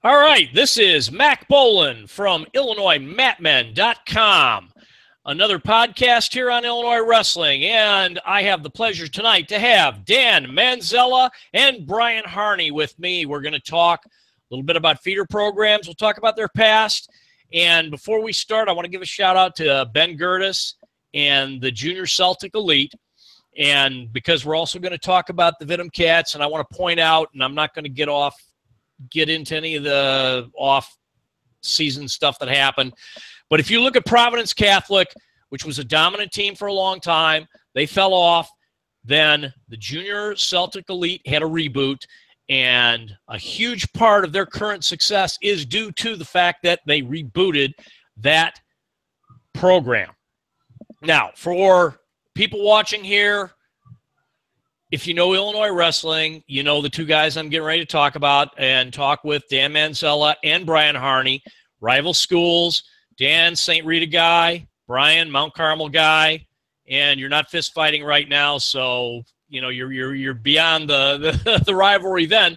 All right, this is Mac Boland from IllinoisMatmen.com, another podcast here on Illinois Wrestling, and I have the pleasure tonight to have Dan Manzella and Brian Harney with me. We're going to talk a little bit about feeder programs. We'll talk about their past, and before we start, I want to give a shout-out to Ben Gertis and the Junior Celtic Elite, and because we're also going to talk about the Venom Cats, and I want to point out, and I'm not going to get into any of the off-season stuff that happened. But if you look at Providence Catholic, which was a dominant team for a long time, they fell off. Then the Junior Celtic Elite had a reboot, and a huge part of their current success is due to the fact that they rebooted that program. Now, for people watching here, if you know Illinois wrestling, you know the two guys I'm getting ready to talk about and talk with, Dan Manzella and Brian Harney, rival schools. Dan, St. Rita guy, Brian, Mount Carmel guy, and you're not fist fighting right now, so you know you're beyond the rivalry then.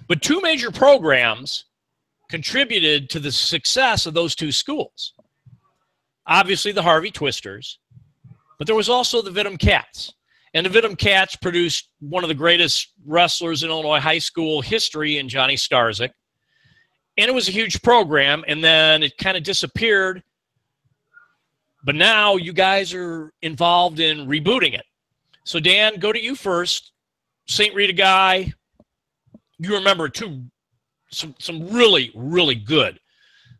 But two major programs contributed to the success of those two schools. Obviously, the Harvey Twisters, but there was also the Vittum Cats. And the Venom Cats produced one of the greatest wrestlers in Illinois high school history in Johnny Starzyk. And it was a huge program, and then it kind of disappeared. But now you guys are involved in rebooting it. So, Dan, go to you first. St. Rita guy, you remember some really, really good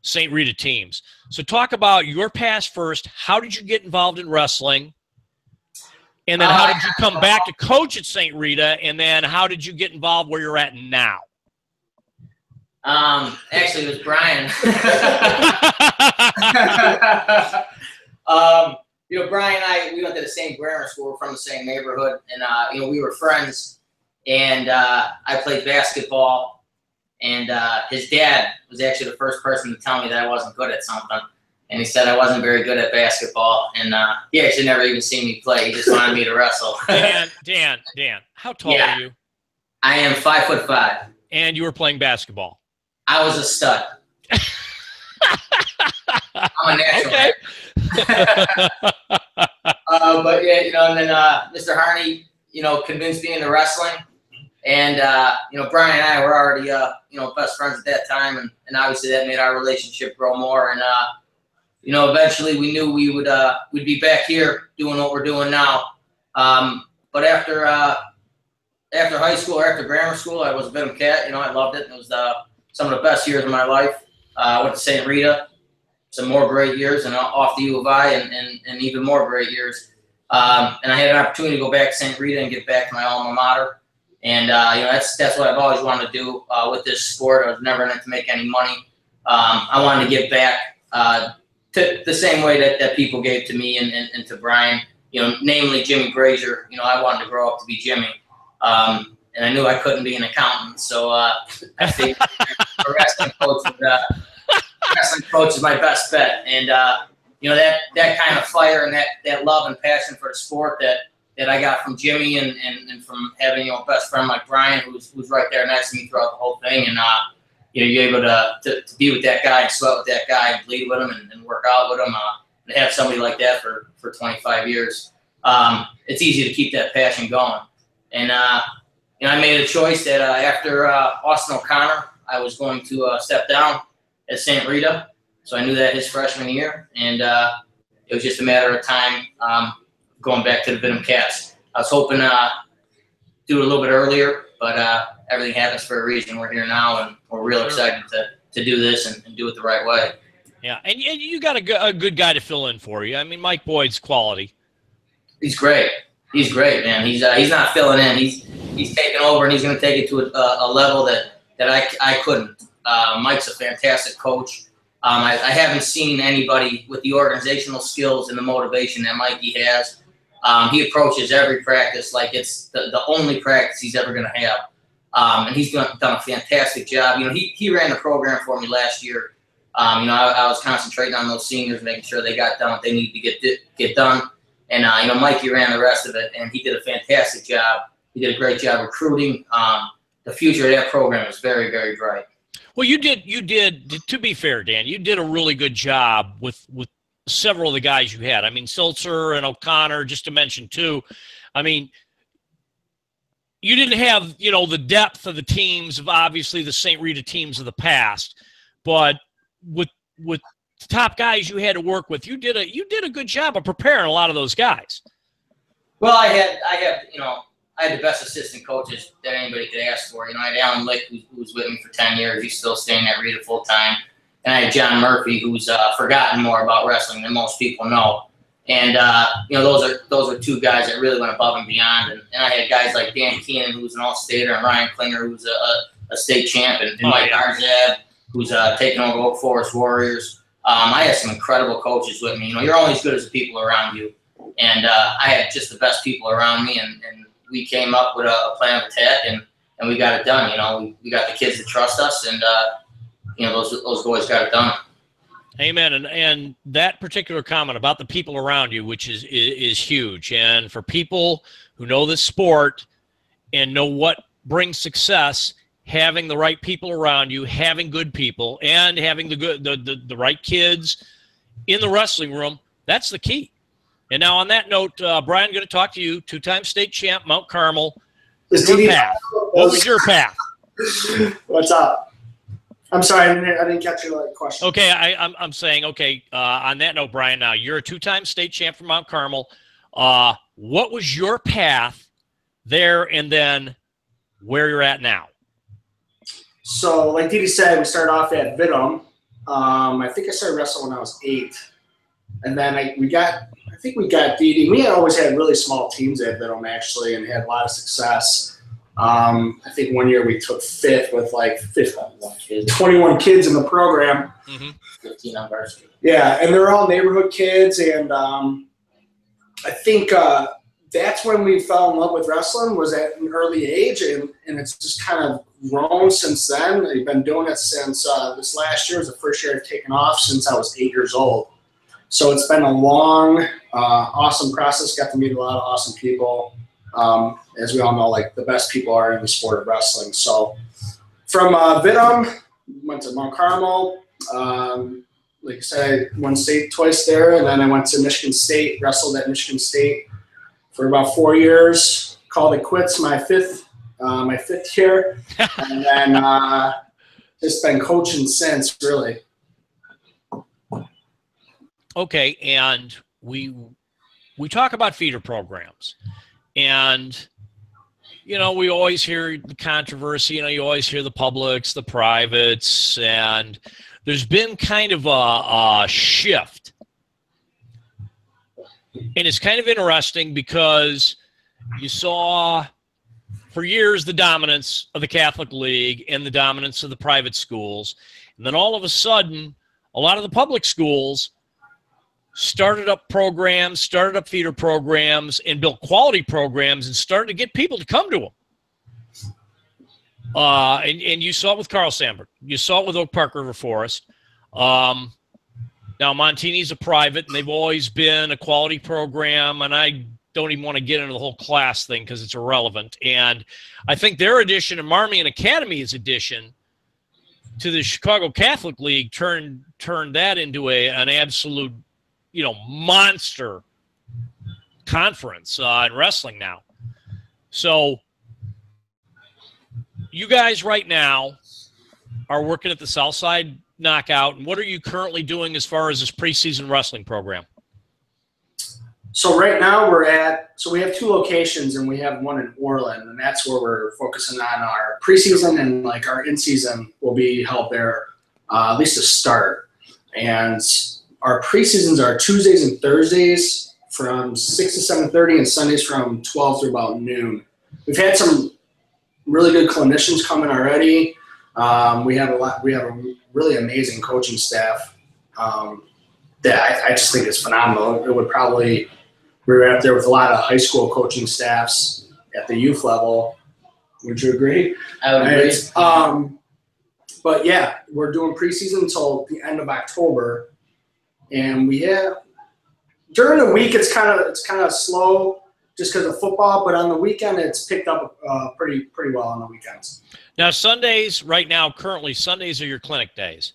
St. Rita teams. So talk about your past first. How did you get involved in wrestling? And then how did you come back to coach at St. Rita? And then how did you get involved where you're at now? Actually, it was Brian. Brian and I, we went to the same grammar school. We're from the same neighborhood. And, we were friends. And I played basketball. And his dad was actually the first person to tell me that I wasn't good at something. And he said I wasn't very good at basketball, and he actually never even seen me play. He just wanted me to wrestle. Dan, how tall are you? I am 5'5". And you were playing basketball. I was a stud. I'm a natural. Okay. But yeah, and then Mr. Harney, convinced me into wrestling, and Brian and I were already best friends at that time, and obviously that made our relationship grow more, and eventually we knew we'd be back here doing what we're doing now. But after high school or after grammar school, I was a Venom Cat. I loved it. It was some of the best years of my life. I went to St. Rita, some more great years, and off to U of I, and even more great years. And I had an opportunity to go back to St. Rita and get back to my alma mater. And that's what I've always wanted to do with this sport. I was never in it to make any money. I wanted to give back. To the same way that people gave to me and to Brian, namely Jimmy Brazier. I wanted to grow up to be Jimmy. And I knew I couldn't be an accountant, so I figured a wrestling coach is my best bet. And, that kind of fire and that love and passion for the sport that I got from Jimmy and from having, a best friend like Brian who's right there next to me throughout the whole thing. And, you're able to be with that guy and sweat with that guy and bleed with him and work out with him. To have somebody like that for 25 years, it's easy to keep that passion going. And, I made a choice that after Austin O'Connor, I was going to step down at St. Rita. So I knew that his freshman year. And it was just a matter of time going back to the Venom Cats. I was hoping to do it a little bit earlier, but everything happens for a reason. We're here now, and we're real excited to do this and do it the right way. Yeah, and you got a good guy to fill in for you. I mean, Mike Boyd's quality. He's great. He's great, man. He's not filling in. He's taking over, and he's going to take it to a level that I couldn't. Mike's a fantastic coach. I haven't seen anybody with the organizational skills and the motivation that Mikey has. He approaches every practice like it's the only practice he's ever going to have. And he's done a fantastic job. He ran the program for me last year. I was concentrating on those seniors, making sure they got done what they needed to get done. And, Mikey ran the rest of it, and he did a fantastic job. He did a great job recruiting. the future of that program is very, very bright. Well, you did, to be fair, Dan, you did a really good job with several of the guys you had. I mean, Sulzer and O'Connor, just to mention two. I mean, you didn't have, the depth of the teams of obviously the St. Rita teams of the past, but with the top guys you had to work with, you did a good job of preparing a lot of those guys. Well, I had the best assistant coaches that anybody could ask for. I had Alan Lick, who was with me for 10 years. He's still staying at Rita full time. And I had John Murphy, who's forgotten more about wrestling than most people know. And those are two guys that really went above and beyond. And I had guys like Dan Keenan, who's an all-stater, and Ryan Klinger, who's a state champ, and Mike Arzab, who's taking over Oak Forest Warriors. I had some incredible coaches with me. You're only as good as the people around you. And I had just the best people around me, and we came up with a plan of attack, and we got it done. We got the kids to trust us, and those boys got it done. Amen. And that particular comment about the people around you, which is huge. And for people who know this sport and know what brings success, having the right people around you, having good people, and having the right kids in the wrestling room, that's the key. And now on that note, Brian, I'm going to talk to you, two-time state champ, Mount Carmel. Your path. What was your path? What's up? I'm sorry, I didn't catch your question. Okay, I'm saying, on that note, Brian, now you're a two-time state champ from Mount Carmel. What was your path there, and then where you're at now? So, like Didi said, we started off at Vittum. I think I started wrestling when I was 8. And then we got Didi. We had always had really small teams at Vittum, actually, and had a lot of success. I think one year we took 5th with 21 kids in the program. Mm-hmm. 15 on varsity. Yeah, and they're all neighborhood kids, and I think that's when we fell in love with wrestling, was at an early age, and it's just kind of grown since then. We've been doing it since this last year was the first year I've taken off since I was 8 years old. So it's been a long, awesome process. Got to meet a lot of awesome people. As we all know, the best people are in the sport of wrestling. So from Vittum, went to Mount Carmel. Like I said, I won state twice there, and then I went to Michigan State, wrestled at Michigan State for about 4 years. Called it quits my fifth year, and then just been coaching since, really. Okay, and we talk about feeder programs, and we always hear the controversy. You always hear the publics, the privates, and there's been kind of a shift, and it's kind of interesting because you saw for years the dominance of the Catholic League and the dominance of the private schools, and then all of a sudden, a lot of the public schools started up programs, started up feeder programs, and built quality programs, and started to get people to come to them. And you saw it with Carl Sandburg. You saw it with Oak Park River Forest. Now, Montini's a private, and they've always been a quality program, and I don't even want to get into the whole class thing because it's irrelevant. And I think their addition and Marmion Academy's addition to the Chicago Catholic League turned that into an absolute monster conference in wrestling now. So you guys right now are working at the Southside Knockout. And what are you currently doing as far as this preseason wrestling program? So right now we have 2 locations, and we have one in Orland, and that's where we're focusing on our preseason, and our in-season will be held there, at least to start. And our preseasons are Tuesdays and Thursdays from 6 to 7:30, and Sundays from 12 to about noon. We've had some really good clinicians coming already. We have a really amazing coaching staff that I just think is phenomenal. It would probably, we're up there with a lot of high school coaching staffs at the youth level. Would you agree? I would agree. But yeah, we're doing preseason until the end of October. And during the week it's kind of slow just because of football, but on the weekend it's picked up pretty well on the weekends. Now, Sundays, right now, currently, Sundays are your clinic days.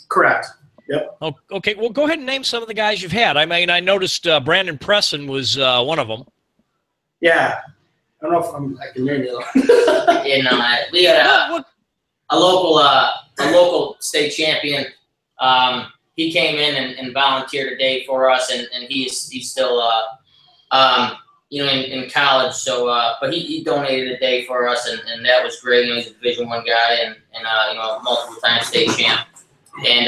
Correct. Yep. Oh, okay, well, go ahead and name some of the guys you've had. I mean, I noticed Brandon Presson was one of them. Yeah. I don't know if I can name you though. We had a local state champion. He came in and volunteered a day for us, and he's still in college. So, but he donated a day for us, and that was great. He's a Division I guy, and multiple time state champ. And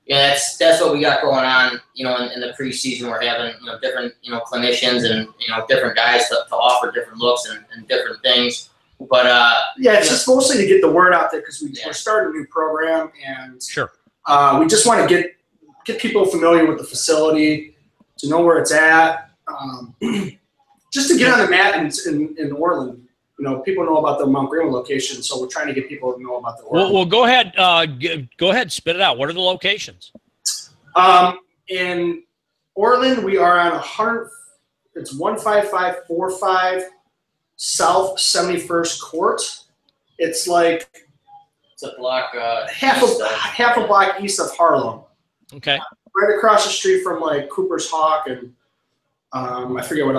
that's what we got going on. In the preseason, we're having different clinicians and different guys to offer different looks and different things. But it's just mostly to get the word out there because we're starting a new program, and sure, we just want to get people familiar with the facility, to know where it's at, just to get on the map in Orland. People know about the Mount Greenwood location, so we're trying to get people to know about the Orland. Well, go ahead. Go ahead, spit it out. What are the locations? In Orland, we are on 15545 South 71st Court. It's like it's a block half a block east of Harlem. Okay. Right across the street from like Cooper's Hawk and I forget what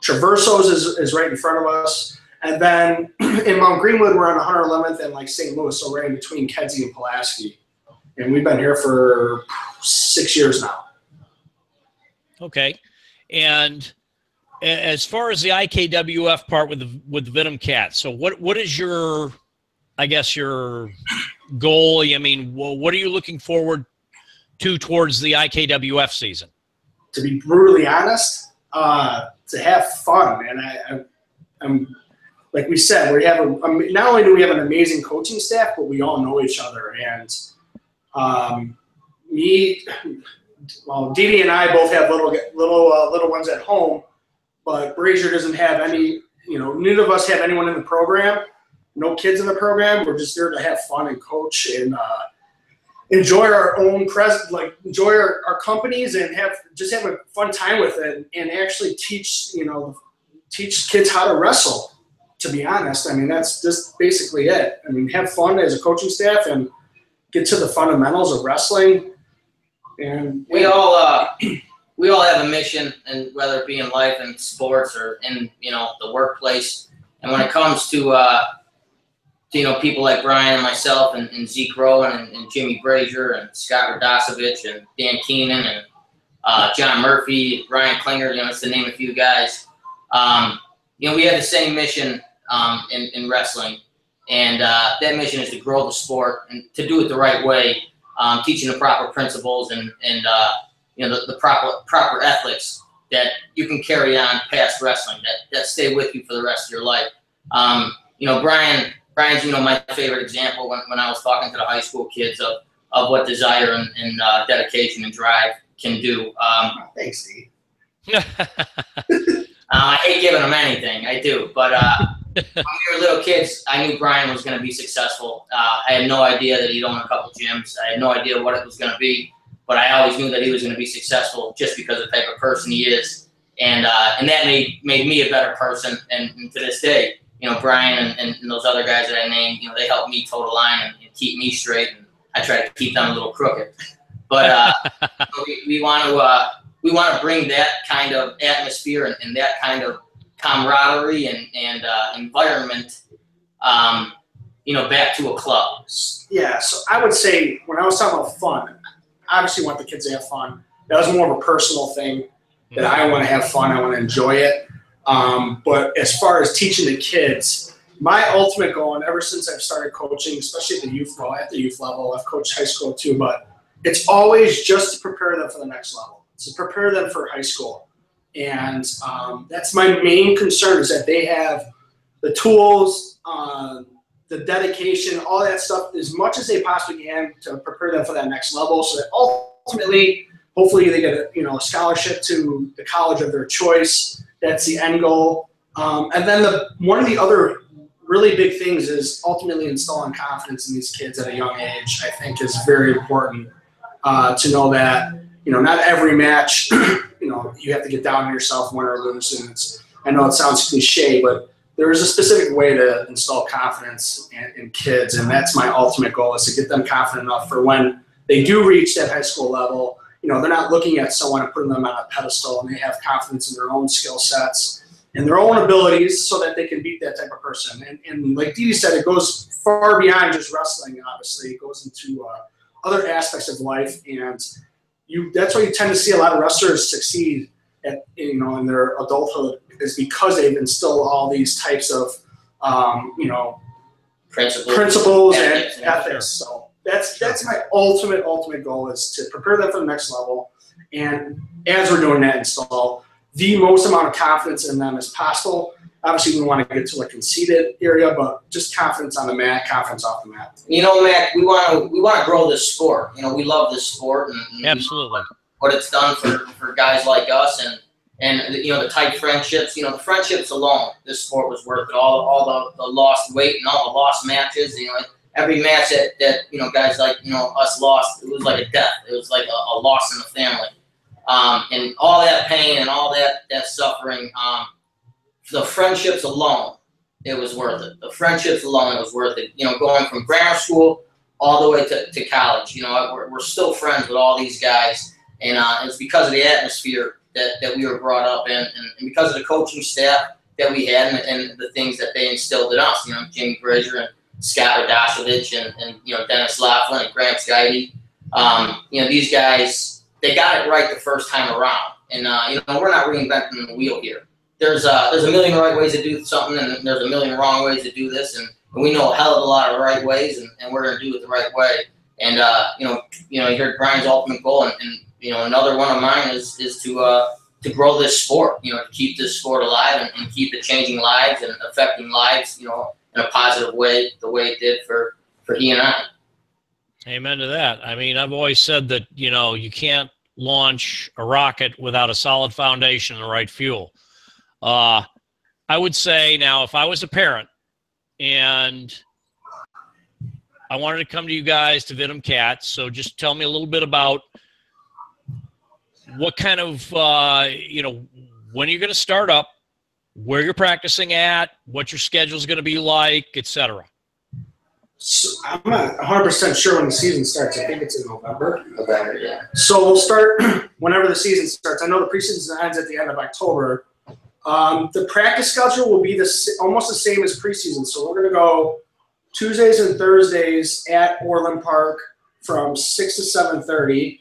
Traverso's is right in front of us. And then in Mount Greenwood, we're on 111th and like St. Louis, so we're in between Kedzie and Pulaski. And we've been here for 6 years now. Okay. And as far as the IKWF part with the Venom Cats, so what is your, I guess, your goal? I mean, what are you looking forward to towards the IKWF season? To be brutally honest, to have fun. And I'm like we said, we have not only do we have an amazing coaching staff, but we all know each other. And Dee Dee and I both have little ones at home, but Brazier doesn't have any. Neither of us have anyone in the program. No kids in the program. We're just there to have fun and coach and enjoy our own enjoy our companies and have a fun time with it and actually teach kids how to wrestle. To be honest, I mean, that's just basically it. I mean, have fun as a coaching staff and get to the fundamentals of wrestling. And we all have a mission, and whether it be in life and sports or in the workplace. And when it comes to people like Brian and myself and Zeke Rowan and Jimmy Brazier and Scott Radosevich and Dan Keenan and John Murphy, Ryan Klinger, it's to name a few guys. We have the same mission in wrestling, and that mission is to grow the sport and to do it the right way, teaching the proper principles and the proper ethics that you can carry on past wrestling that stay with you for the rest of your life. Brian's my favorite example when I was talking to the high school kids of what desire and dedication and drive can do. Thanks, Steve. I hate giving them anything. I do. But when we were little kids, I knew Brian was going to be successful. I had no idea that he'd own a couple gyms. I had no idea what it was going to be. But I always knew that he was going to be successful just because of the type of person he is. And that made me a better person. And to this day, Brian and those other guys that I named, they help me toe the line and keep me straight. And I try to keep them a little crooked. But we want to bring that kind of atmosphere and that kind of camaraderie and environment, back to a club. Yeah, so I would say when I was talking about fun, I obviously want the kids to have fun. That was more of a personal thing that I want to have fun. I want to enjoy it. But as far as teaching the kids, my ultimate goal, and ever since I've started coaching, especially at the youth level, I've coached high school too, but it's always just to prepare them for the next level, to prepare them for high school. And that's my main concern, is that they have the tools, the dedication, all that stuff, as much as they possibly can to prepare them for that next level, so that ultimately, hopefully they get a scholarship to the college of their choice. That's the end goal. And then one of the other really big things is ultimately installing confidence in these kids at a young age. I think is very important to know that, not every match, you have to get down on yourself, win or lose. And I know it sounds cliche, but there is a specific way to install confidence in kids, and that's my ultimate goal, is to get them confident enough for when they do reach that high school level. They're not looking at someone and putting them on a pedestal, and they have confidence in their own skill sets and their own abilities so that they can beat that type of person. And like Dee said, it goes far beyond just wrestling, obviously. It goes into other aspects of life, and that's why you tend to see a lot of wrestlers succeed in their adulthood, is because they've instilled all these types of principles and ethics. So that's my ultimate goal, is to prepare them for the next level, and as we're doing that, install the most amount of confidence in them as possible. Obviously, we want to get to a conceited area, but just confidence on the mat, confidence off the mat. Mac, we want to grow this sport. We love this sport, and Absolutely what it's done for guys like us, and the tight friendships. The friendships alone, this sport was worth it. All the lost weight and all the lost matches. Every match that guys like us lost, it was like a death. It was like a loss in the family, and all that pain and all that suffering. The friendships alone, it was worth it. The friendships alone, it was worth it. Going from grammar school all the way to college. We're still friends with all these guys, and it's because of the atmosphere that we were brought up in, and because of the coaching staff that we had, and the things that they instilled in us. Jimmy Brazier and Scott Radosevich and Dennis Laughlin and Grant Skydy. These guys, they got it right the first time around, and we're not reinventing the wheel here. There's a million right ways to do something, and there's a million wrong ways to do this, and we know a hell of a lot of right ways, and we're going to do it the right way. And you heard Brian's ultimate goal, and another one of mine is to grow this sport, to keep this sport alive and keep it changing lives and affecting lives, in a positive way, the way it did for he and I. Amen to that. I mean, I've always said that you can't launch a rocket without a solid foundation and the right fuel. I would say now, if I was a parent and I wanted to come to you guys to Venom Cats, so just tell me a little bit about what kind of, when you're going to start up, where you're practicing at, what your schedule is going to be like, etc. So I'm not 100% sure when the season starts. I think it's in November. November, yeah. So we'll start whenever the season starts. I know the preseason ends at the end of October. The practice schedule will be almost the same as preseason. So we're going to go Tuesdays and Thursdays at Orland Park from 6 to 7:30.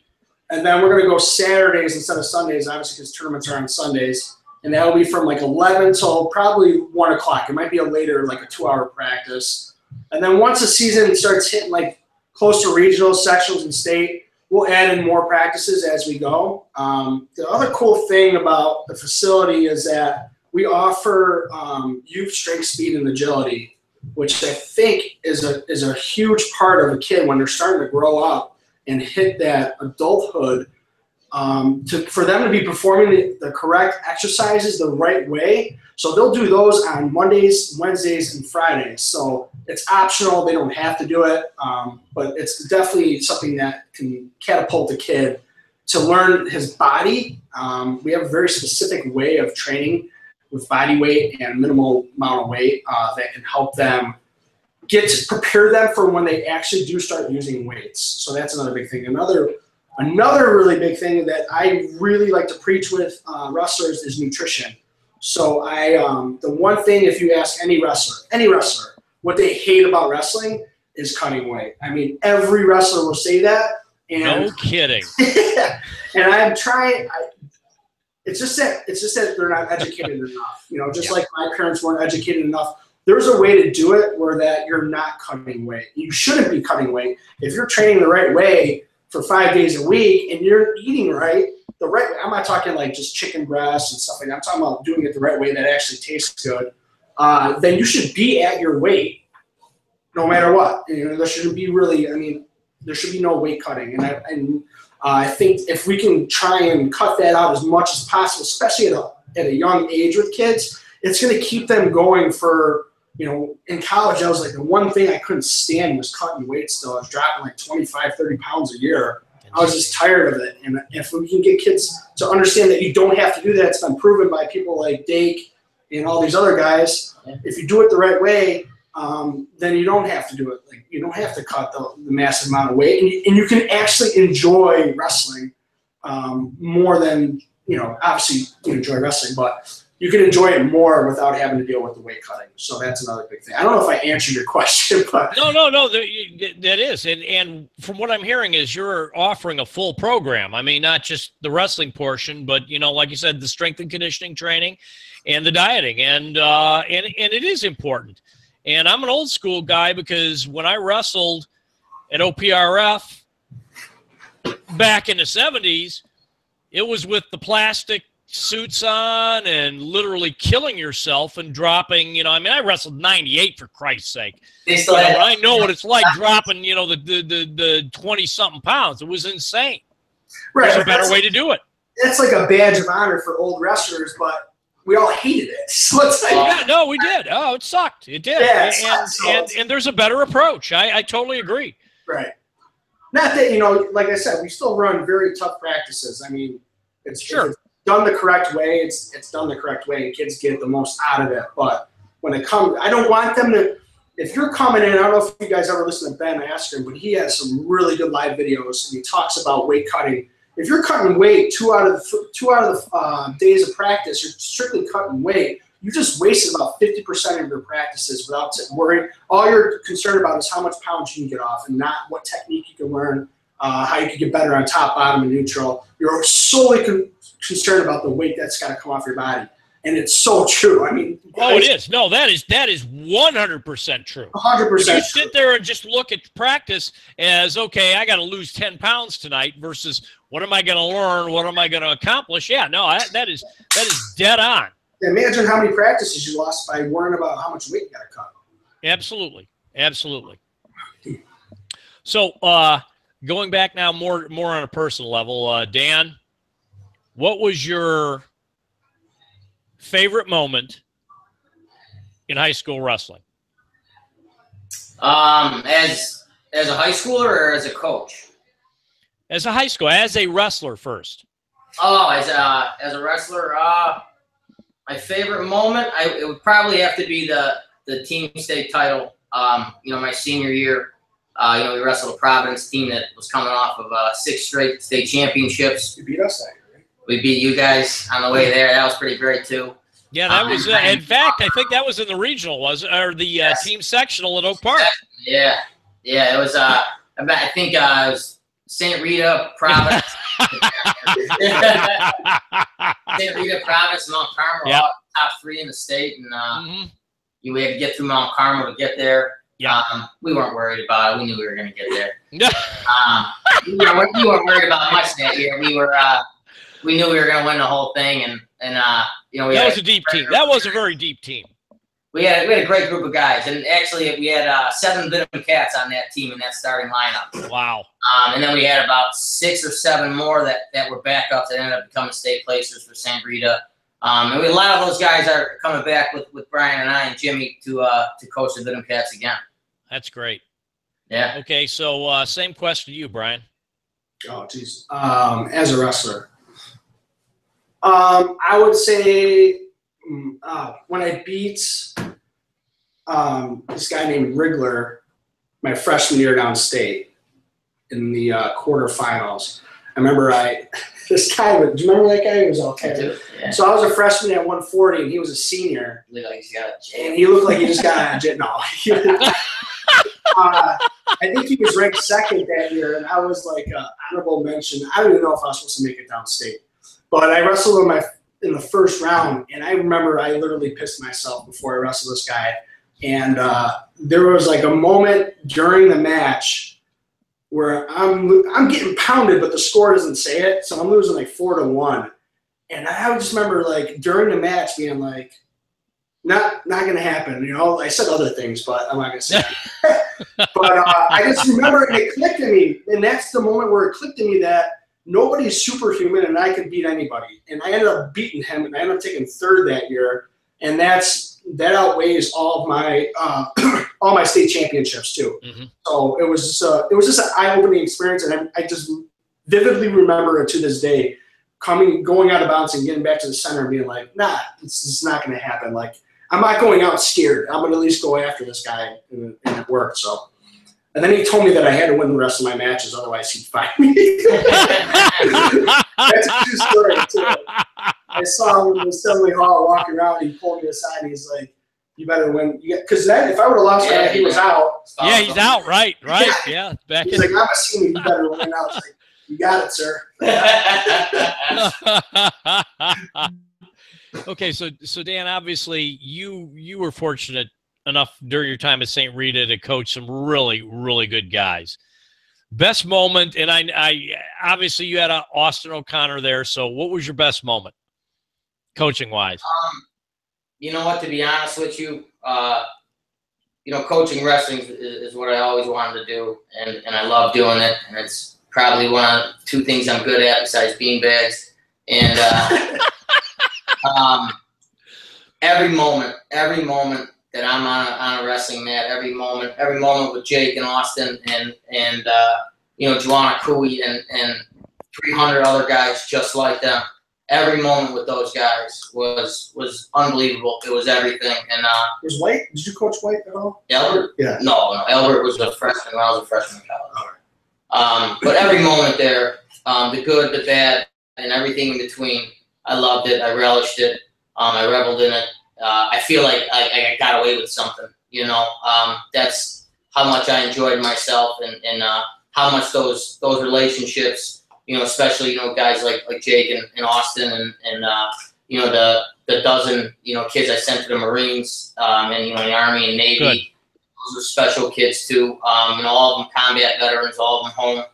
And then we're going to go Saturdays instead of Sundays, obviously, because tournaments are on Sundays. And that will be from like 11 till probably 1 o'clock. It might be a later, like a 2-hour practice. And then once the season starts hitting like close to regional sections and state, we'll add in more practices as we go. The other cool thing about the facility is that we offer youth strength, speed, and agility, which I think is a huge part of a kid when they're starting to grow up and hit that adulthood. For them to be performing the correct exercises the right way. So they'll do those on Mondays, Wednesdays, and Fridays. So it's optional. They don't have to do it. But it's definitely something that can catapult a kid to learn his body. We have a very specific way of training with body weight and minimal amount of weight that can help them prepare them for when they actually do start using weights. So that's another big thing. Another really big thing that I really like to preach with wrestlers is nutrition. So the one thing, if you ask any wrestler, what they hate about wrestling is cutting weight. I mean, every wrestler will say that. And, no kidding. And I'm trying. It's just that they're not educated enough. Like my parents weren't educated enough. There's a way to do it where that you're not cutting weight. You shouldn't be cutting weight. If you're training the right way for 5 days a week and you're eating right, the right way. I'm not talking like just chicken breasts and stuff like that. I'm talking about doing it the right way that actually tastes good. Then you should be at your weight no matter what. There shouldn't be there should be no weight cutting. And I think if we can try and cut that out as much as possible, especially at a young age with kids, it's going to keep them going for, in college, I was like, the one thing I couldn't stand was cutting weight still. I was dropping like 25, 30 pounds a year. I was just tired of it. And if we can get kids to understand that you don't have to do that, it's been proven by people like Dake and all these other guys. If you do it the right way, then you don't have to do it. Like, you don't have to cut the massive amount of weight, and you can actually enjoy wrestling more than, obviously you enjoy wrestling, but you can enjoy it more without having to deal with the weight cutting. So that's another big thing. I don't know if I answered your question, but no, that is, and from what I'm hearing is you're offering a full program. I mean, not just the wrestling portion, but like you said, the strength and conditioning training, and the dieting, and it is important. And I'm an old school guy because when I wrestled at OPRF back in the 70s, it was with the plastic suits on and literally killing yourself and dropping, I wrestled 98 for Christ's sake. I know what it's like dropping, the 20-something pounds. It was insane. Right. There's a better way to do it. That's like a badge of honor for old wrestlers, but we all hated it. So it's like, yeah, no, we did. Oh, it sucked. It did. Yeah, and there's a better approach. I totally agree. Right. Not that, like I said, we still run very tough practices. I mean, it's done the correct way. It's done the correct way, and kids get the most out of it. But when it comes, I don't want them to. If you're coming in, I don't know if you guys ever listen to Ben Askren, but he has some really good live videos, and he talks about weight cutting. If you're cutting weight two out of the days of practice, you're strictly cutting weight. You just wasted about 50% of your practices without worrying. All you're concerned about is how much pounds you can get off, and not what technique you can learn, how you can get better on top, bottom, and neutral. You're solely concerned about the weight that's got to come off your body, and it's so true. I mean, it is. No, that is 100% true. 100%. If you sit there and just look at practice as, okay, I got to lose 10 pounds tonight versus what am I going to learn? What am I going to accomplish? Yeah, no, that is dead on. Imagine how many practices you lost by worrying about how much weight you got to cut. Absolutely. So, going back now more on a personal level, Dan, what was your favorite moment in high school wrestling? As a high schooler or as a coach? As a high school, as a wrestler first. Oh, as a wrestler, my favorite moment, it would probably have to be the team state title. My senior year, we wrestled a Providence team that was coming off of 6 straight state championships. You beat us that year, right? We beat you guys on the way there. That was pretty great too. Yeah, that was. In fact, I think that was in the regional, or the yes. Team sectional at Oak Park. Yeah, it was. I think it was St. Rita, Providence. St. Rita, Providence, Mount Carmel, yep. all top 3 in the state, and we had to get through Mount Carmel to get there. Yeah, we weren't worried about it. We knew we were going to get there. We weren't worried about much that year. We knew we were going to win the whole thing, and that was a deep team. That was a very deep team. We had a great group of guys, and actually we had 7 Venom Cats on that team in that starting lineup. Wow. And then we had about 6 or 7 more that were backups that ended up becoming state placers for St. Rita. And a lot of those guys are coming back with Brian and I and Jimmy to coach the Venom Cats again. That's great. Yeah. Okay, so same question to you, Brian. Oh, geez. As a wrestler, I would say when I beat this guy named Wriggler my freshman year downstate in the quarterfinals. I remember this guy, do you remember that guy? He was okay. Yeah. So I was a freshman at 140, and he was a senior. He looked like he got a jet. And he looked like he just got out of jet. No. I think he was ranked 2nd that year, and I was like honorable mention. I don't even know if I was supposed to make it downstate. But I wrestled him in the first round, and I remember I literally pissed myself before I wrestled this guy. And there was like a moment during the match where I'm getting pounded, but the score doesn't say it, so I'm losing like 4-1. And I just remember like during the match being like, not gonna happen. I said other things, but I'm not gonna say it. But I just remember it clicked in me, and that's the moment where it clicked in me that nobody's superhuman and I can beat anybody. And I ended up beating him, and I ended up taking 3rd that year, and that outweighs all of my all my state championships too. Mm-hmm. So it was just an eye-opening experience, and I just vividly remember it to this day. going out of bounds and getting back to the center and being like, nah, this is not going to happen. Like, I'm not going out scared. I'm going to at least go after this guy, and it worked. So, and then he told me that I had to win the rest of my matches, otherwise he'd fight me. That's a true story too. I saw him in Assembly Hall walking around. He pulled me aside. And he's like, "You better win." Because then, if I would have lost, he was out. Yeah, he's out. Right. Yeah. Back he's like, "I'm a senior. You better win." I was like, "You got it, sir." Okay, so Dan, obviously you were fortunate enough during your time at St. Rita to coach some really, really good guys. Best moment, and I obviously you had Austin O'Connor there. So what was your best moment, coaching wise? You know what? To be honest with you, coaching wrestling is what I always wanted to do, and I love doing it. And it's probably one of two things I'm good at besides beanbags. And every moment that I'm on a wrestling mat, every moment with Jake and Austin and Joanna Cooey and 300 other guys just like them. Every moment with those guys was unbelievable. It was everything. And was White? Did you coach White at all? Albert? Yeah. No. Albert was a freshman when I was a freshman in college. All right. But every moment there, the good, the bad, and everything in between, I loved it. I relished it. I reveled in it. I feel like I got away with something. That's how much I enjoyed myself and how much those relationships. Especially guys like Jake and Austin and the dozen kids I sent to the Marines and the Army and Navy. Good. Those are special kids too. All of them combat veterans, all of them home.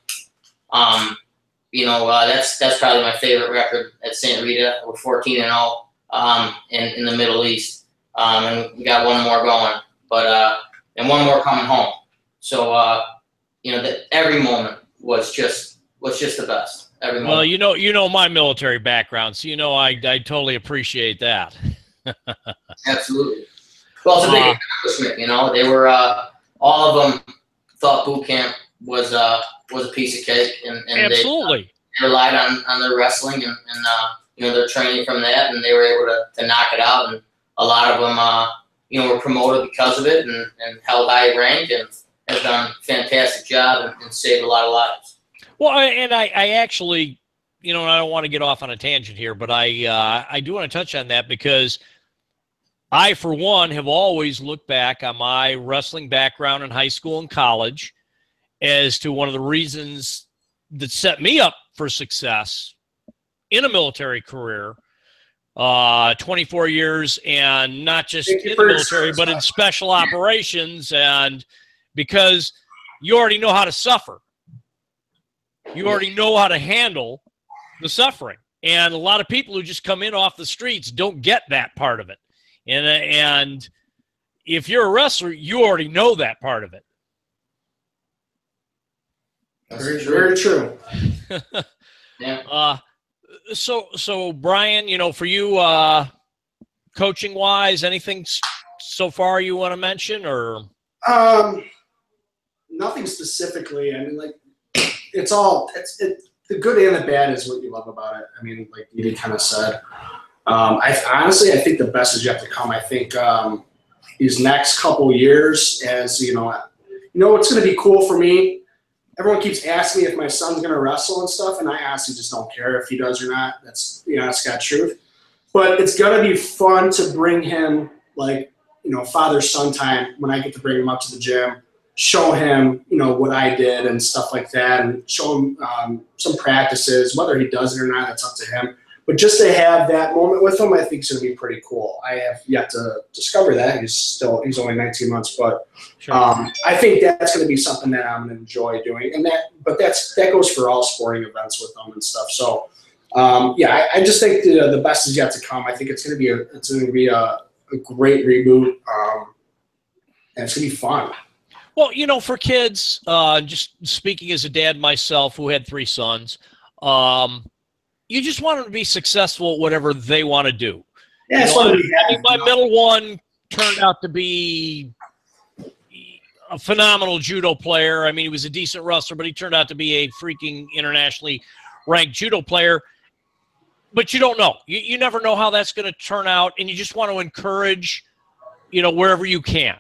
That's probably my favorite record at St. Rita. We're 14-0 in the Middle East, and we got one more going, and one more coming home. So that every moment was just the best. Every moment. Well, you know my military background, so I totally appreciate that. Absolutely. Well, it's a big accomplishment. They were all of them thought boot camp was a piece of cake, and absolutely they relied on their wrestling and their training from that, and they were able to knock it out. And a lot of them were promoted because of it and held high rank and have done a fantastic job and saved a lot of lives. Well, and I actually, and I don't want to get off on a tangent here, but I do want to touch on that because I, for one, have always looked back on my wrestling background in high school and college as to one of the reasons that set me up for success in a military career, 24 years, and not just in the military, but in special operations, and because you already know how to suffer. You already know how to handle the suffering. And a lot of people who just come in off the streets don't get that part of it. And if you're a wrestler, you already know that part of it. Very, very true. Yeah. So Brian, for you, coaching wise, anything so far you want to mention, or? Nothing specifically. I mean, the good and the bad is what you love about it. I mean, like you kind of said. I think the best is yet to come. I think these next couple years, as it's going to be cool for me. Everyone keeps asking me if my son's going to wrestle and stuff, and I honestly just don't care if he does or not. That's the honest God truth. But it's going to be fun to bring him, father-son time when I get to bring him up to the gym, show him, what I did and stuff like that, and show him some practices. Whether he does it or not, that's up to him. But just to have that moment with him, I think is going to be pretty cool. I have yet to discover that. He's only 19 months, but sure. I think that's going to be something that I'm going to enjoy doing. And that goes for all sporting events with them and stuff. So, I just think the best is yet to come. I think it's going to be a great reboot, and it's going to be fun. Well, for kids, just speaking as a dad myself who had 3 sons, you just want them to be successful at whatever they want to do. Yeah, my middle one turned out to be a phenomenal judo player. I mean, he was a decent wrestler, but he turned out to be a freaking internationally ranked judo player. but you don't know. You never know how that's going to turn out, and you just want to encourage, wherever you can.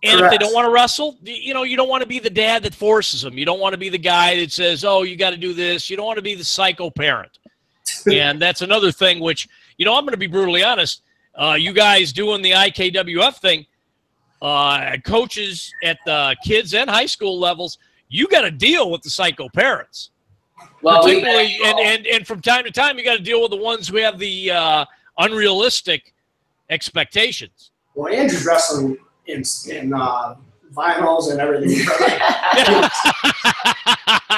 And Correct. if they don't want to wrestle, you don't want to be the dad that forces them. You don't want to be the guy that says, oh, you got to do this. You don't want to be the psycho parent. And that's another thing which, I'm going to be brutally honest. You guys doing the IKWF thing, coaches at the kids and high school levels, you got to deal with the psycho parents. Well, particularly, and from time to time, you got to deal with the ones who have the unrealistic expectations. Well, Andrew's wrestling in vinyls and everything.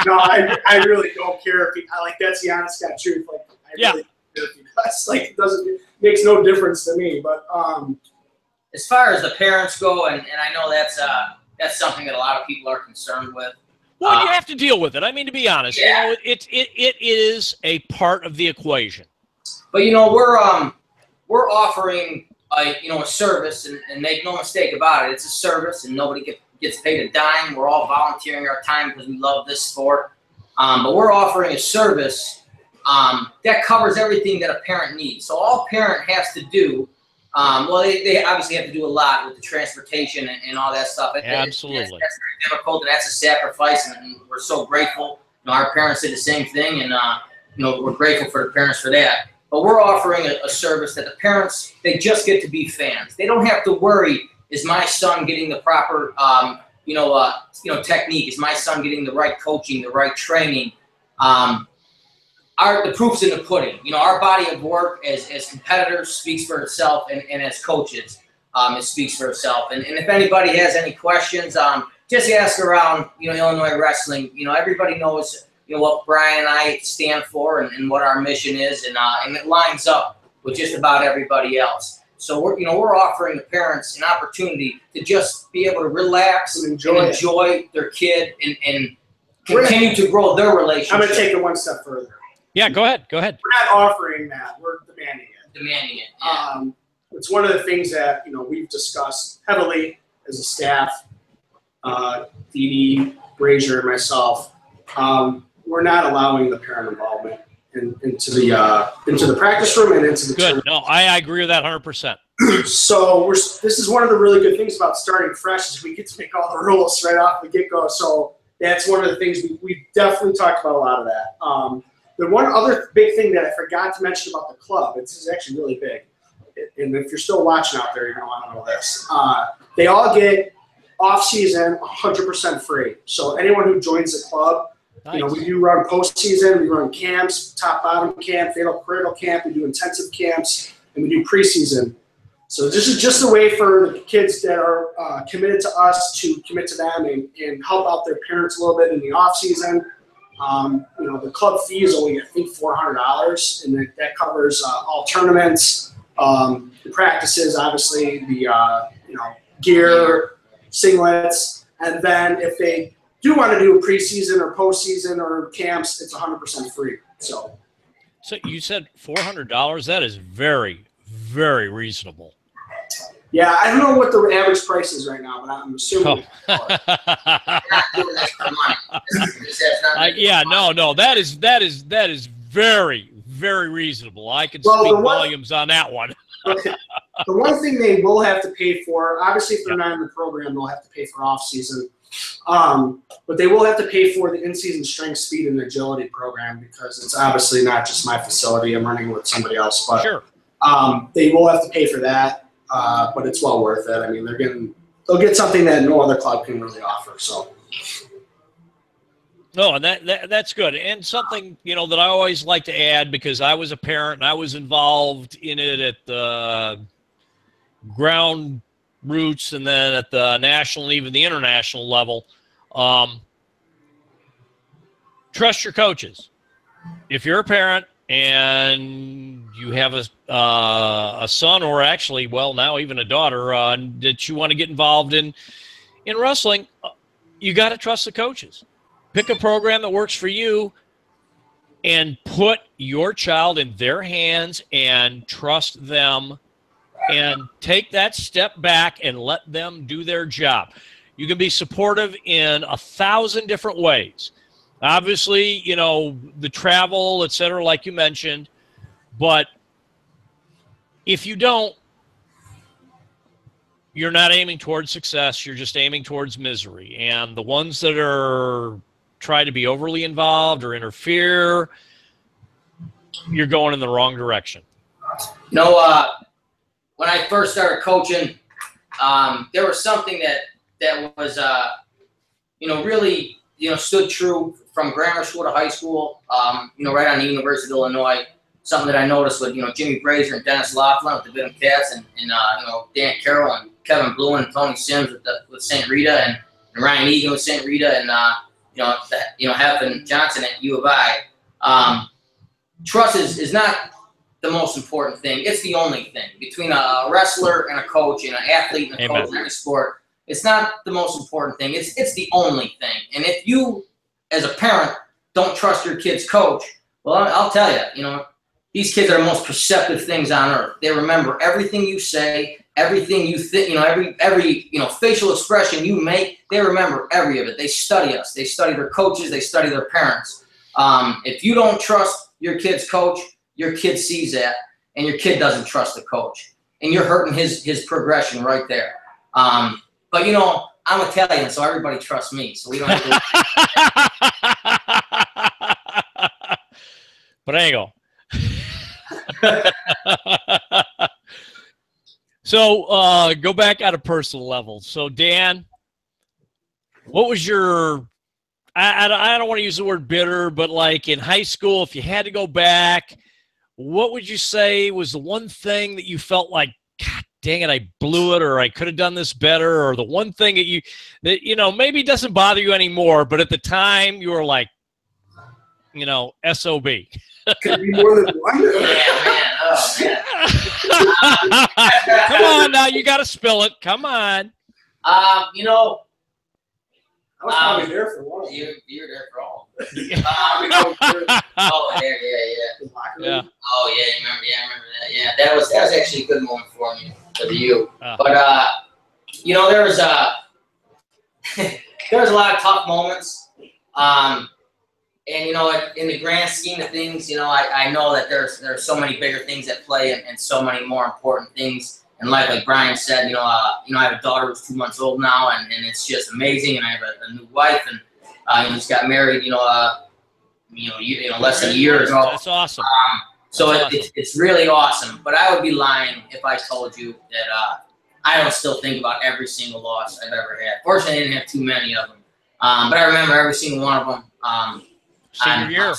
No, I really don't care if that's the honest God truth. Like, I really don't care if he does. Like, it makes no difference to me. But as far as the parents go, and I know that's something that a lot of people are concerned with. Well, you have to deal with it. I mean, to be honest, yeah. It is a part of the equation. But we're offering a service, and make no mistake about it, it's a service, and nobody gets paid a dime. We're all volunteering our time because we love this sport. But we're offering a service that covers everything that a parent needs. So all parent has to do, they obviously have to do a lot with the transportation and all that stuff. Absolutely. That's very difficult, and that's a sacrifice, and we're so grateful. Our parents did the same thing, and we're grateful for the parents for that. But we're offering a service that the parents, they just get to be fans. They don't have to worry, is my son getting the proper, technique? Is my son getting the right coaching, the right training? The proof's in the pudding. Our body of work as competitors speaks for itself, and as coaches, it speaks for itself. And if anybody has any questions, just ask around, Illinois wrestling. Everybody knows what Brian and I stand for and what our mission is, and it lines up with just about everybody else. So we're offering the parents an opportunity to just be able to relax and enjoy their kid and continue to grow their relationship. I'm going to take it one step further. Yeah, go ahead. We're not offering that. We're demanding it. Yeah. It's one of the things that we've discussed heavily as a staff. Dee, Brazier, and myself. We're not allowing the parent involvement into the practice room and into the good. No, I agree with that 100%. So this is one of the really good things about starting fresh is we get to make all the rules right off the get-go. So that's one of the things we definitely talked about a lot of that. The one other big thing that I forgot to mention about the club, this is actually really big, and if you're still watching out there, you're going to want to know this. They all get off-season 100% free. So anyone who joins the club, nice. We do run postseason, we run camps, top-bottom camp, fatal cradle camp, we do intensive camps, and we do preseason. So this is just a way for the kids that are committed to us to commit to them and help out their parents a little bit in the off-season. The club fee is only, I think, $400, and that covers all tournaments, the practices, obviously, the gear, singlets, and then if they do want to do a preseason or postseason or camps, it's 100% free. So you said $400. That is very, very reasonable. Yeah, I don't know what the average price is right now, but I'm assuming. No, that is very, very reasonable. I can speak volumes on that one. Okay. The one thing they will have to pay for, obviously, if they're not in the program, they'll have to pay for off-season. But they will have to pay for the in-season strength, speed, and agility program because it's obviously not just my facility. I'm running with somebody else. But sure. They will have to pay for that. But it's well worth it. I mean, they'll get something that no other club can really offer. So, no, and that's good. And something that I always like to add because I was a parent and I was involved in it at the ground roots and then at the national and even the international level. Trust your coaches. If you're a parent and you have a son or actually, well, now even a daughter that you want to get involved in wrestling, you got to trust the coaches. Pick a program that works for you and put your child in their hands and trust them and take that step back and let them do their job. You can be supportive in 1,000 different ways. Obviously, you know, the travel, et cetera, like you mentioned. But if you don't, you're not aiming towards success. You're just aiming towards misery. And the ones that are try to be overly involved or interfere, you're going in the wrong direction. You know, when I first started coaching, there was something that was, you know, really, you know, stood true from grammar school to high school, you know, right on the University of Illinois. Something that I noticed with, you know, Jimmy Brazier and Dennis Laughlin with the Venom Cats, and you know, Dan Carroll and Kevin Blue and Tony Sims with St. Rita, and Ryan Egan with St. Rita, and you know, Heffin Johnson at U of I. Trust is not the most important thing. It's the only thing. Between a wrestler and a coach, and an athlete and a coach in every sport, it's not the most important thing. It's the only thing. And if you, as a parent, don't trust your kid's coach, well, I'll tell you, you know, these kids are the most perceptive things on earth. They remember everything you say, everything you think, you know, every you know, facial expression you make. They remember every of it. They study us. They study their coaches. They study their parents. If you don't trust your kid's coach, your kid sees that, and your kid doesn't trust the coach, and you're hurting his progression right there. But you know, I'm Italian, so everybody trusts me, so we don't have to. But angle. So go back at a personal level. So Dan, what was your, I don't want to use the word bitter, but like in high school, if you had to go back, what would you say was the one thing that you felt like, God dang it, I blew it, or I could have done this better, or the one thing that you know, maybe doesn't bother you anymore, but at the time you were like, you know, SOB. Could be more than one. Yeah, man. Oh, man. Come on now, you got to spill it. Come on. You know, I was probably there for one. You were there for all. Oh, yeah. Oh, yeah. Yeah. Oh, yeah, I remember that. Yeah, that was actually a good moment for me, for you. But you know, there was a lot of tough moments. And you know, in the grand scheme of things, you know, I know that there's so many bigger things at play, and so many more important things in life. Like Brian said, you know, I have a daughter who's 2 months old now, and it's just amazing. And I have a new wife, and you know, just got married, you know, less than a year ago. That's awesome. So it's really awesome. But I would be lying if I told you that I don't still think about every single loss I've ever had. Fortunately, I didn't have too many of them. But I remember every single one of them. Senior year.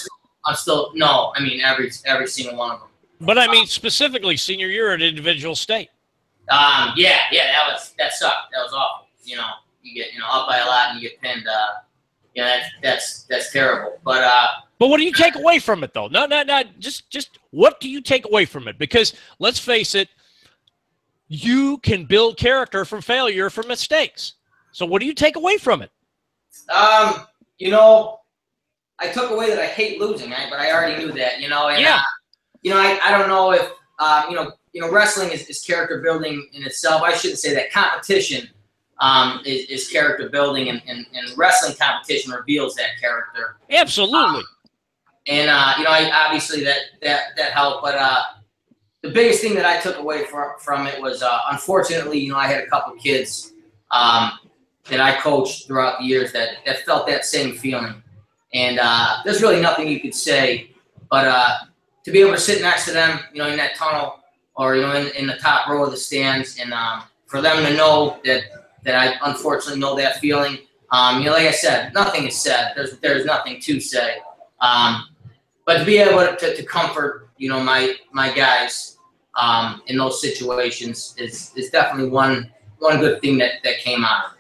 I'm still, no, I mean every single one of them. But I mean specifically senior year at individual state. Yeah, that sucked. That was awful. You know, you get, you know, up by a lot and you get pinned. You know, that's terrible. But what do you take away from it though? No, just what do you take away from it? Because let's face it, you can build character from failure, from mistakes. So what do you take away from it? You know, I took away that I hate losing, right? But I already knew that, you know. And, yeah. You know, I don't know if you know, wrestling is character building in itself. I shouldn't say that. Competition is character building, and wrestling competition reveals that character. Absolutely. And you know, obviously that helped. But the biggest thing that I took away from it was, unfortunately, you know, I had a couple kids that I coached throughout the years that felt that same feeling. And there's really nothing you could say, but to be able to sit next to them, you know, in that tunnel, or you know, in the top row of the stands, and for them to know that I unfortunately know that feeling. You know, like I said, nothing is said. There's nothing to say. But to be able to comfort, you know, my guys in those situations is definitely one good thing that came out of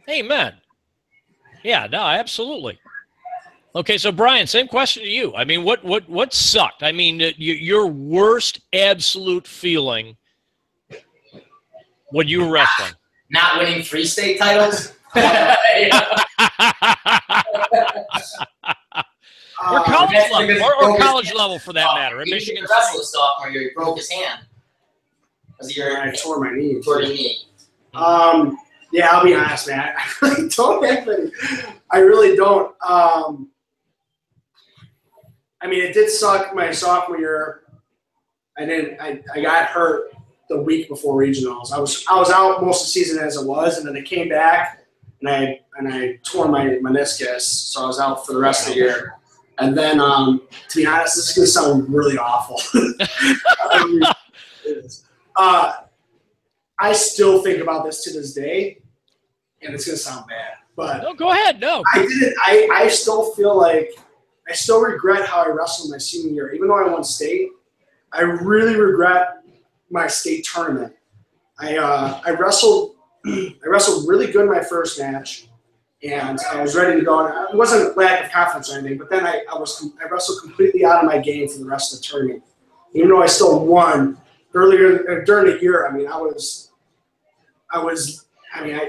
it. Amen. Yeah, no, absolutely. Okay, so Brian, same question to you. I mean, what sucked? I mean, your worst absolute feeling when you were wrestling? Not winning 3 state titles. Or college level, or college level for that matter. At Michigan State. Wrestle sophomore year, he broke his hand. I tore my knee. Tore your knee. Yeah, I'll be honest, man. I really don't have any. I really don't. I mean, it did suck my sophomore year. I got hurt the week before regionals. I was out most of the season as it was, and then I came back and I tore my meniscus, so I was out for the rest of the year. And then, to be honest, this is going to sound really awful. I still think about this to this day, and it's going to sound bad. But no, go ahead. No, I still feel like I still regret how I wrestled my senior year, even though I won state. I really regret my state tournament. I wrestled really good in my first match, and I was ready to go. And it wasn't a lack of confidence or anything, but then I wrestled completely out of my game for the rest of the tournament, even though I still won earlier during the year. I mean,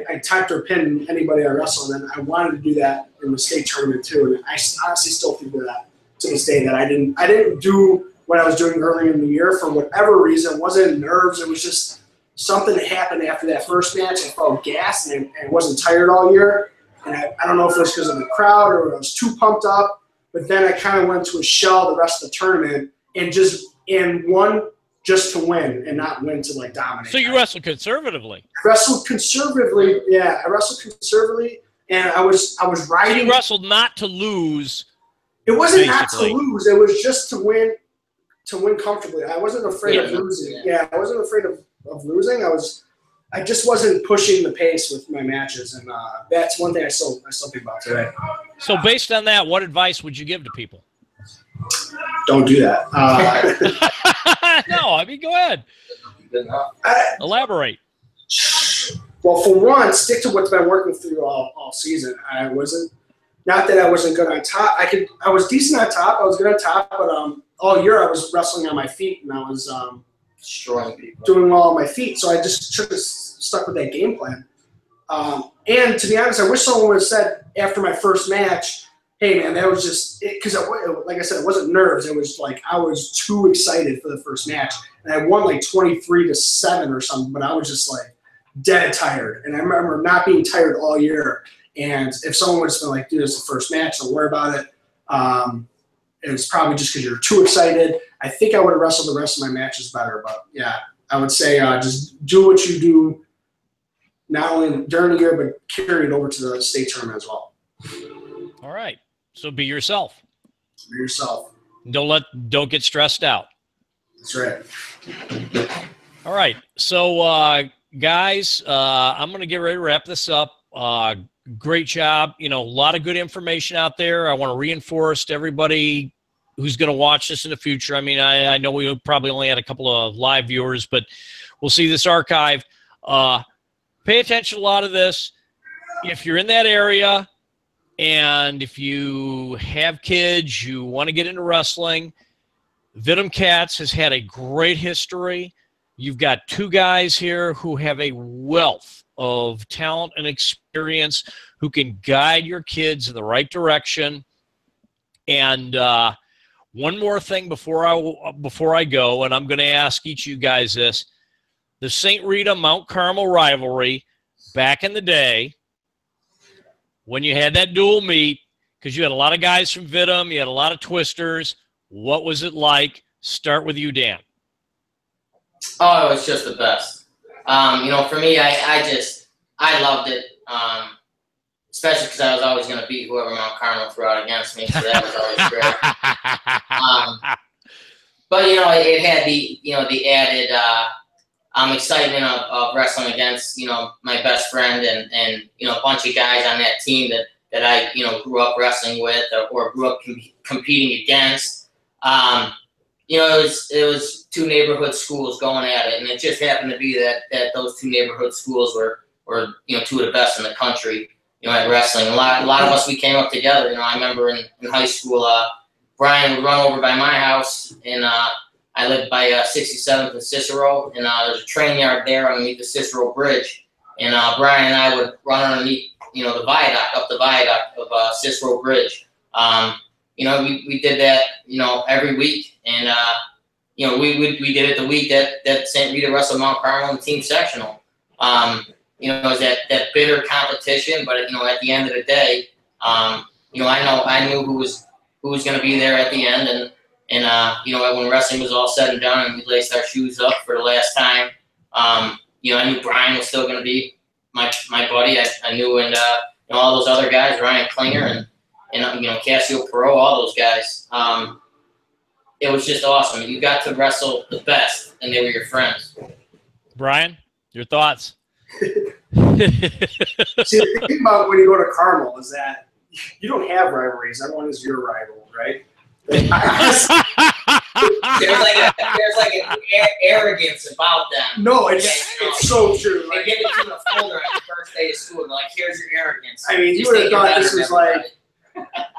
I tapped or pinned anybody I wrestled, and I wanted to do that in the state tournament too. And I honestly still think of that to this day, that I didn't do what I was doing earlier in the year for whatever reason. It wasn't nerves. It was just something that happened after that first match. I felt gassed and I wasn't tired all year. And I don't know if it was because of the crowd or I was too pumped up. But then I kind of went to a shell the rest of the tournament and won just to win and not win to like dominate. So you wrestled conservatively. I wrestled conservatively, yeah. I wrestled conservatively, and I was riding. You wrestled not to lose. It wasn't basically not to lose. It was just to win comfortably. I wasn't afraid of losing. Yeah, I wasn't afraid of losing. I just wasn't pushing the pace with my matches, and that's one thing I still think about today. So based on that, what advice would you give to people? Don't do that. No, I mean, go ahead. Elaborate. Well, for one, stick to what's been working through all season. Not that I wasn't good on top. I was decent on top. I was good on top, but all year I was wrestling on my feet, and I was destroying people, doing well on my feet. So I just should have stuck with that game plan. And to be honest, I wish someone would have said after my first match, hey, man, that was just – because, like I said, it wasn't nerves. It was like I was too excited for the first match. And I won like 23-7 or something, but I was just like dead tired. And I remember not being tired all year. And if someone would have been like, dude, it's the first match, don't worry about it. It was probably just because you're too excited. I think I would have wrestled the rest of my matches better. But, yeah, I would say just do what you do not only during the year but carry it over to the state tournament as well. All right. So be yourself. Be yourself. Don't get stressed out. That's right. All right. So, guys, I'm going to get ready to wrap this up. Great job. A lot of good information out there. I want to reinforce to everybody who's going to watch this in the future. I mean, I know we probably only had a couple of live viewers, but we'll see this archive. Pay attention to a lot of this. If you're in that area, and if you have kids, you want to get into wrestling, Venom Cats has had a great history. You've got two guys here who have a wealth of talent and experience who can guide your kids in the right direction. And one more thing before I go, and I'm going to ask each of you guys this. The St. Rita Mount Carmel rivalry back in the day, when you had that dual meet, because you had a lot of guys from Vittum, you had a lot of twisters, what was it like? Start with you, Dan. Oh, it was just the best. For me, I loved it, especially because I was always going to beat whoever Mount Carmel threw out against me, so that was always great. But it had the added excitement of wrestling against my best friend and a bunch of guys on that team that I grew up wrestling with or grew up competing against. It was two neighborhood schools going at it, and it just happened to be that those two neighborhood schools were two of the best in the country at wrestling. A lot of us, we came up together. I remember in high school, Brian would run over by my house, and I lived by 67th and Cicero, and there's a train yard there underneath the Cicero Bridge. And Brian and I would run underneath, the viaduct, up the viaduct of Cicero Bridge. We did that, every week. And, we did it the week that St. Rita wrestled Mount Carmel in the team sectional. It was that bitter competition, but, at the end of the day, I knew who was who was going to be there at the end. And you know, when wrestling was all said and done and we laced our shoes up for the last time, you know, I knew Brian was still going to be my buddy. I knew, and you know, all those other guys, Ryan Klinger and you know, Cassio Perot, all those guys. It was just awesome. You got to wrestle the best, and they were your friends. Brian, your thoughts? See, the thing about when you go to Carmel is that you don't have rivalries. Everyone is your rival, right? There's like an arrogance about them. No, it's so true. They give it to the folder on the first day of school. They're like, here's your arrogance. I mean, you would have thought this was like,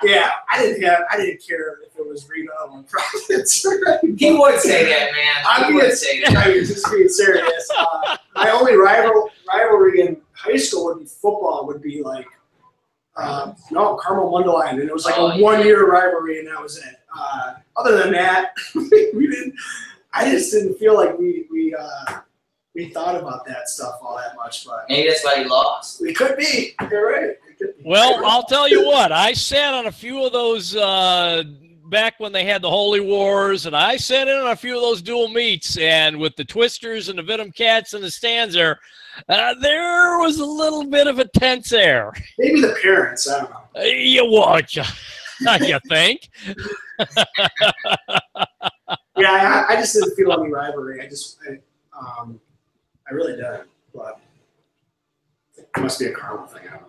yeah, I didn't care if it was Rita or Providence. He would say that, man. He would say that. I mean, just being serious. My only rivalry in high school would be football. Would be like, no, Carmel Mundelein, and it was like a 1 year rivalry, and that was it. Other than that, we didn't. I just didn't feel like we thought about that stuff all that much. But maybe that's why he lost. We could be. You're right. Well, I'll tell you what. I sat on a few of those back when they had the Holy Wars, and I sat in on a few of those dual meets. And with the Twisters and the Venom Cats in the stands there was a little bit of a tense air. Maybe the parents. I don't know. You watch. You think? Yeah, I just didn't feel any rivalry. I really didn't. But it must be a Carmel thing. I don't know.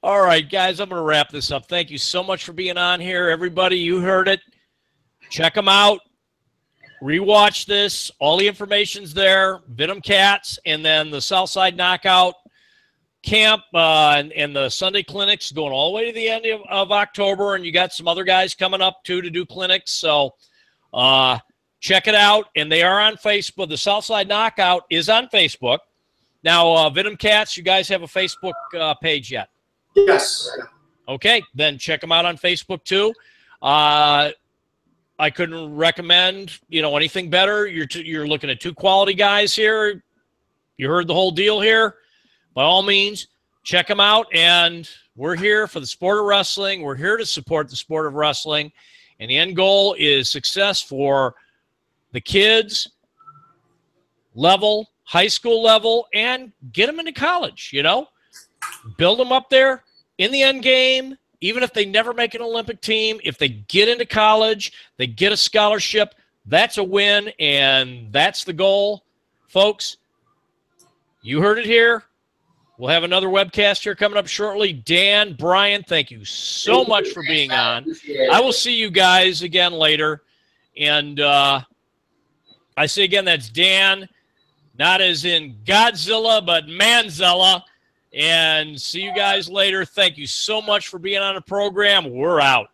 All right, guys, I'm going to wrap this up. Thank you so much for being on here. Everybody, you heard it. Check them out. Rewatch this. All the information's there. Venom Cats, and then the Southside Knockout Camp and the Sunday clinics going all the way to the end of October, and you got some other guys coming up, too, to do clinics. So check it out, and they are on Facebook. The Southside Knockout is on Facebook. Now, Venom Cats, you guys have a Facebook page yet? Yes. Okay, then check them out on Facebook too. I couldn't recommend, anything better. You're looking at two quality guys here. You heard the whole deal here. By all means, check them out. And we're here for the sport of wrestling. We're here to support the sport of wrestling. And the end goal is success for the kids level, high school level, and get them into college, build them up there in the end game. Even if they never make an Olympic team, if they get into college, they get a scholarship, that's a win, and that's the goal. Folks, you heard it here. We'll have another webcast here coming up shortly. Dan, Brian, thank you so much for being on. I will see you guys again later. And I say again, that's Dan, not as in Godzilla, but Manzella. And see you guys later. Thank you so much for being on the program. We're out.